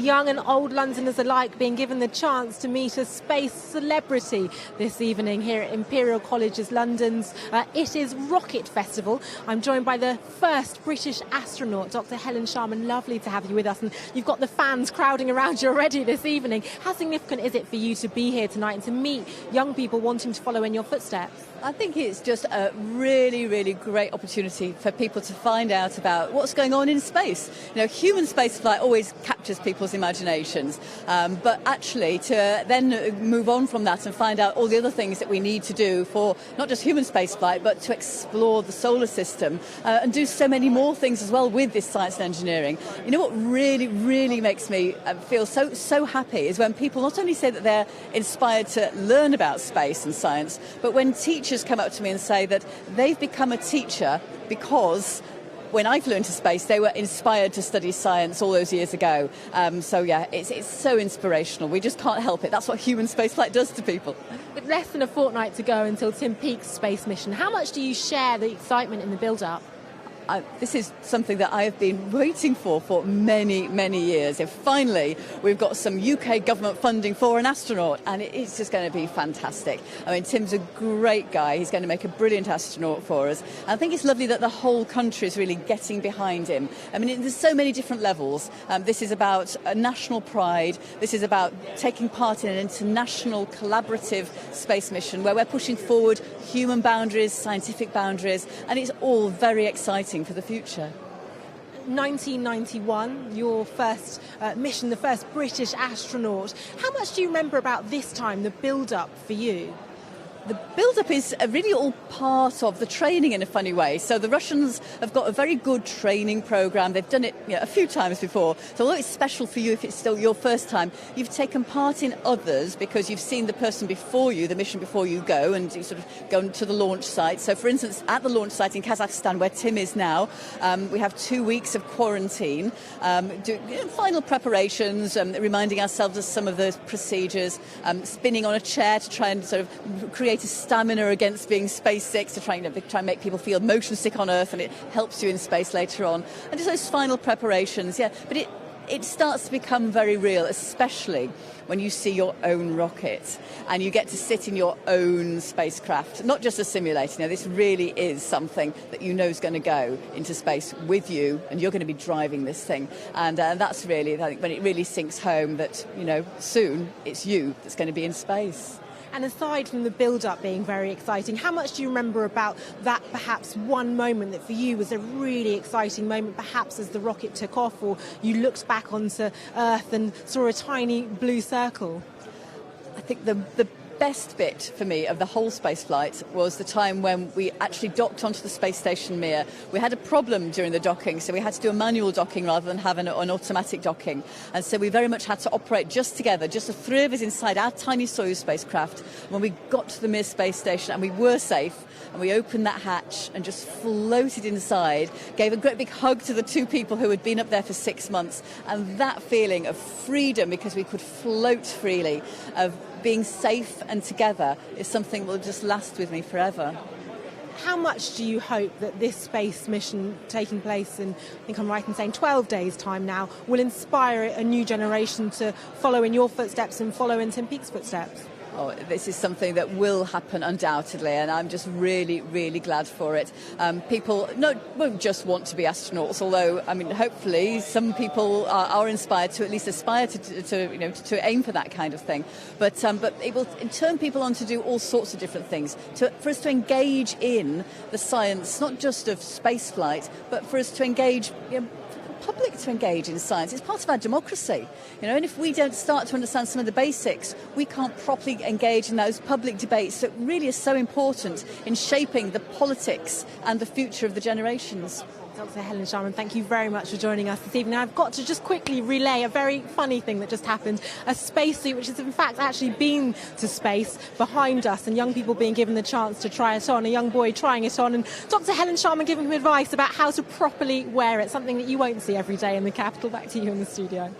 young and old Londoners alike being given the chance to meet a space celebrity this evening here at Imperial College London's It Is Rocket Festival. I'm joined by the first British astronaut, Dr. Helen Sharman. Lovely to have you with us, and you've got the fans crowding around you already this evening. How significant is it for you to be here tonight and to meet young people wanting to follow in your footsteps? I think it's just a really, really great opportunity for people to find out about what's going on in space. You know, human spaceflight always captures people's imaginations, but actually to then move on from that and find out all the other things that we need to do for not just human spaceflight, but to explore the solar system and do so many more things as well with this science and engineering. You know what really, really makes me feel so happy is when people not only say that they're inspired to learn about space and science, but when teachers come up to me and say that they've become a teacher because when I flew into space, they were inspired to study science all those years ago. So yeah, it's so inspirational. We just can't help it. That's what human spaceflight does to people. With less than a fortnight to go until Tim Peake's space mission, how much do you share the excitement in the build-up? This is something that I have been waiting for many, many years. And finally, we've got some UK government funding for an astronaut, and it's just going to be fantastic. I mean, Tim's a great guy. He's going to make a brilliant astronaut for us. And I think it's lovely that the whole country is really getting behind him. I mean, there's so many different levels. This is about national pride. This is about taking part in an international collaborative space mission where we're pushing forward human boundaries, scientific boundaries, and it's all very exciting for the future. 1991, your first mission, the first British astronaut. How much do you remember about this time, the build-up for you? The build-up is really all part of the training in a funny way. So the Russians have got a very good training program. They've done it a few times before. So although it's special for you if it's still your first time, you've taken part in others because you've seen the person before you, the mission before you go, and you sort of go to the launch site. So for instance, at the launch site in Kazakhstan, where Tim is now, we have 2 weeks of quarantine, final preparations, reminding ourselves of some of those procedures, spinning on a chair to try and sort of create a stamina against being space sick, to try and make people feel motion sick on Earth, and it helps you in space later on. And just those final preparations, yeah. But it starts to become very real, especially when you see your own rocket and you get to sit in your own spacecraft, not just a simulator. Now, this really is something that you know is going to go into space with you, and you're going to be driving this thing. And that's really, I think, when it really sinks home that, soon it's you that's going to be in space. And aside from the build-up being very exciting, how much do you remember about that perhaps one moment that for you was a really exciting moment, perhaps as the rocket took off, or you looked back onto Earth and saw a tiny blue circle? I think the best bit for me of the whole space flight was the time when we actually docked onto the space station Mir. We had a problem during the docking, so we had to do a manual docking rather than have an automatic docking. And so we very much had to operate just together, just the three of us inside our tiny Soyuz spacecraft. When we got to the Mir space station, and we were safe, and we opened that hatch and just floated inside, gave a great big hug to the two people who had been up there for 6 months. And that feeling of freedom, because we could float freely, of being safe and together, is something that will just last with me forever. How much do you hope that this space mission taking place in, I think I'm right in saying 12 days' time now, will inspire a new generation to follow in your footsteps and follow in Tim Peake's footsteps? Oh, this is something that will happen undoubtedly, and I'm just really, really glad for it. People won't just want to be astronauts, although, I mean, hopefully some people are inspired to at least aspire to aim for that kind of thing. But it will turn people on to do all sorts of different things, for us to engage in the science, not just of space flight, but for us to engage, public to engage in science. It's part of our democracy, and if we don't start to understand some of the basics, we can't properly engage in those public debates that really are so important in shaping the politics and the future of the generations. Dr. Helen Sharman, thank you very much for joining us this evening. I've got to just quickly relay a very funny thing that just happened. A spacesuit, which has in fact actually been to space, behind us, and young people being given the chance to try it on, a young boy trying it on, and Dr. Helen Sharman giving him advice about how to properly wear it, something that you won't see every day in the capital. Back to you in the studio.